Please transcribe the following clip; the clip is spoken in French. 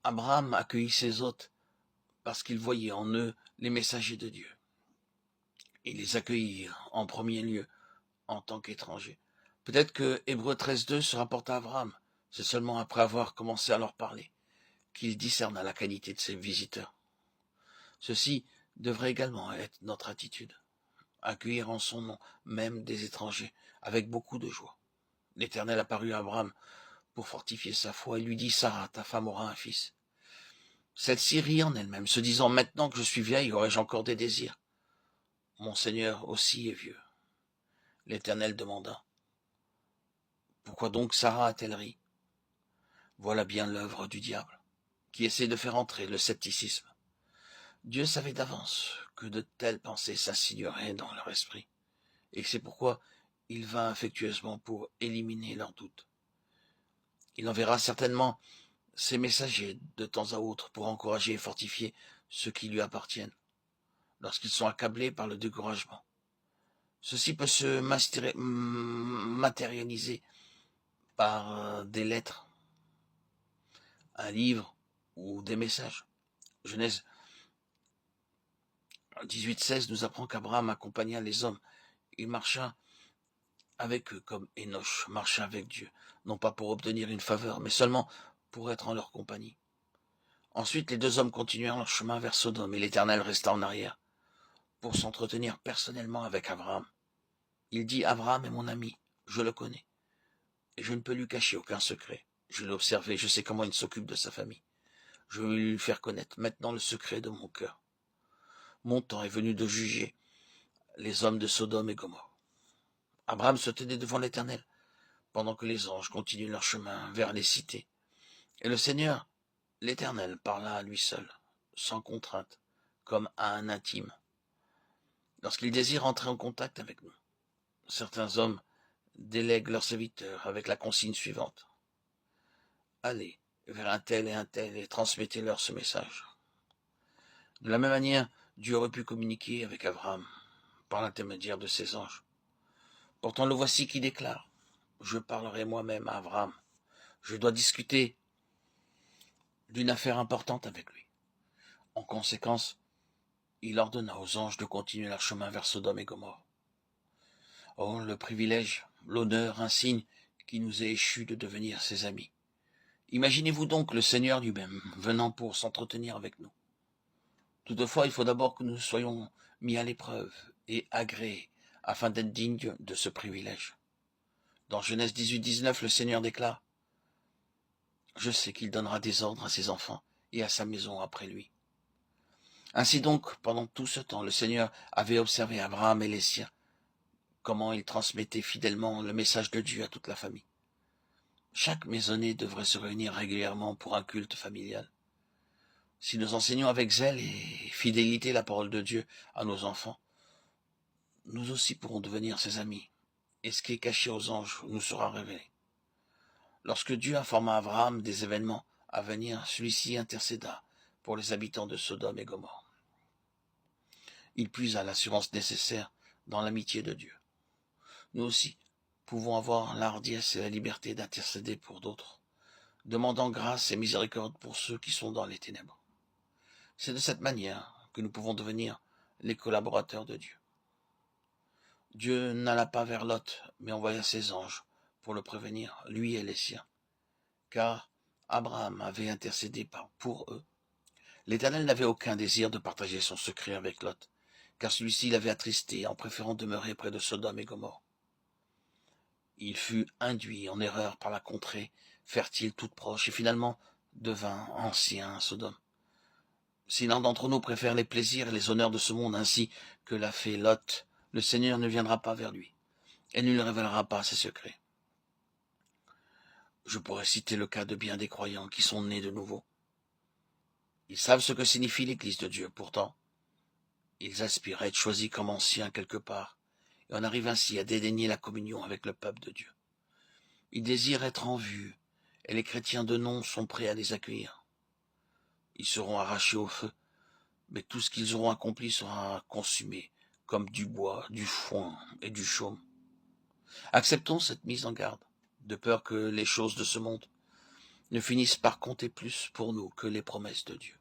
Abraham accueillit ses hôtes parce qu'il voyait en eux les messagers de Dieu. Il les accueillit en premier lieu en tant qu'étrangers. Peut-être que Hébreux 13.2 se rapporte à Abraham. C'est seulement après avoir commencé à leur parler qu'il discerna la qualité de ses visiteurs. Ceci devrait également être notre attitude. Accueillir en son nom même des étrangers avec beaucoup de joie. L'Éternel apparut à Abraham pour fortifier sa foi et lui dit, Sarah, ta femme aura un fils. Celle-ci rit en elle-même, se disant, maintenant que je suis vieille, aurais-je encore des désirs? Mon Seigneur aussi est vieux. L'Éternel demanda, pourquoi donc Sarah a-t-elle ri? Voilà bien l'œuvre du diable, qui essaie de faire entrer le scepticisme. Dieu savait d'avance que de telles pensées s'insinueraient dans leur esprit, et c'est pourquoi il vint affectueusement pour éliminer leurs doutes. Il enverra certainement ses messagers de temps à autre pour encourager et fortifier ceux qui lui appartiennent, lorsqu'ils sont accablés par le découragement. Ceci peut se matérialiser par des lettres, un livre ou des messages. Genèse 18.16 nous apprend qu'Abraham accompagna les hommes. Il marcha avec eux comme Enoch marcha avec Dieu, non pas pour obtenir une faveur, mais seulement pour être en leur compagnie. Ensuite, les deux hommes continuèrent leur chemin vers Sodome, et l'Éternel resta en arrière, pour s'entretenir personnellement avec Abraham. Il dit, Abraham est mon ami, je le connais, et je ne peux lui cacher aucun secret. Je l'ai observé, je sais comment il s'occupe de sa famille. Je veux lui faire connaître maintenant le secret de mon cœur. Mon temps est venu de juger les hommes de Sodome et Gomorrhe. Abraham se tenait devant l'Éternel, pendant que les anges continuent leur chemin vers les cités. Et le Seigneur, l'Éternel, parla à lui seul, sans contrainte, comme à un intime. Lorsqu'il désire entrer en contact avec nous, certains hommes délèguent leurs serviteurs avec la consigne suivante. Allez vers un tel et transmettez-leur ce message. De la même manière, Dieu aurait pu communiquer avec Abraham par l'intermédiaire de ses anges. Pourtant le voici qui déclare, je parlerai moi-même à Abraham. Je dois discuter d'une affaire importante avec lui. En conséquence, il ordonna aux anges de continuer leur chemin vers Sodome et Gomorrhe. Oh, le privilège, l'honneur, un signe qui nous est échu de devenir ses amis. Imaginez-vous donc le Seigneur lui-même venant pour s'entretenir avec nous. Toutefois, il faut d'abord que nous soyons mis à l'épreuve et agréés afin d'être dignes de ce privilège. Dans Genèse 18.19, le Seigneur déclare « Je sais qu'il donnera des ordres à ses enfants et à sa maison après lui. » Ainsi donc, pendant tout ce temps, le Seigneur avait observé Abraham et les siens, comment ils transmettaient fidèlement le message de Dieu à toute la famille. Chaque maisonnée devrait se réunir régulièrement pour un culte familial. Si nous enseignons avec zèle et fidélité la parole de Dieu à nos enfants, nous aussi pourrons devenir ses amis, et ce qui est caché aux anges nous sera révélé. Lorsque Dieu informa Abraham des événements à venir, celui-ci intercéda pour les habitants de Sodome et Gomorrhe. Il puisa l'assurance nécessaire dans l'amitié de Dieu. Nous aussi pouvons avoir la hardiesse et la liberté d'intercéder pour d'autres, demandant grâce et miséricorde pour ceux qui sont dans les ténèbres. C'est de cette manière que nous pouvons devenir les collaborateurs de Dieu. Dieu n'alla pas vers Lot, mais envoya ses anges pour le prévenir, lui et les siens, car Abraham avait intercédé pour eux. L'Éternel n'avait aucun désir de partager son secret avec Lot, car celui-ci l'avait attristé en préférant demeurer près de Sodome et Gomorrhe. Il fut induit en erreur par la contrée fertile toute proche et finalement devint ancien à Sodome. Si l'un d'entre nous préfère les plaisirs et les honneurs de ce monde ainsi que l'a fait Lot, le Seigneur ne viendra pas vers lui et ne lui révélera pas ses secrets. Je pourrais citer le cas de bien des croyants qui sont nés de nouveau. Ils savent ce que signifie l'Église de Dieu, pourtant, ils aspirent à être choisis comme anciens quelque part, et on arrive ainsi à dédaigner la communion avec le peuple de Dieu. Ils désirent être en vue, et les chrétiens de nom sont prêts à les accueillir. Ils seront arrachés au feu, mais tout ce qu'ils auront accompli sera consumé, comme du bois, du foin et du chaume. Acceptons cette mise en garde, de peur que les choses de ce monde ne finissent par compter plus pour nous que les promesses de Dieu.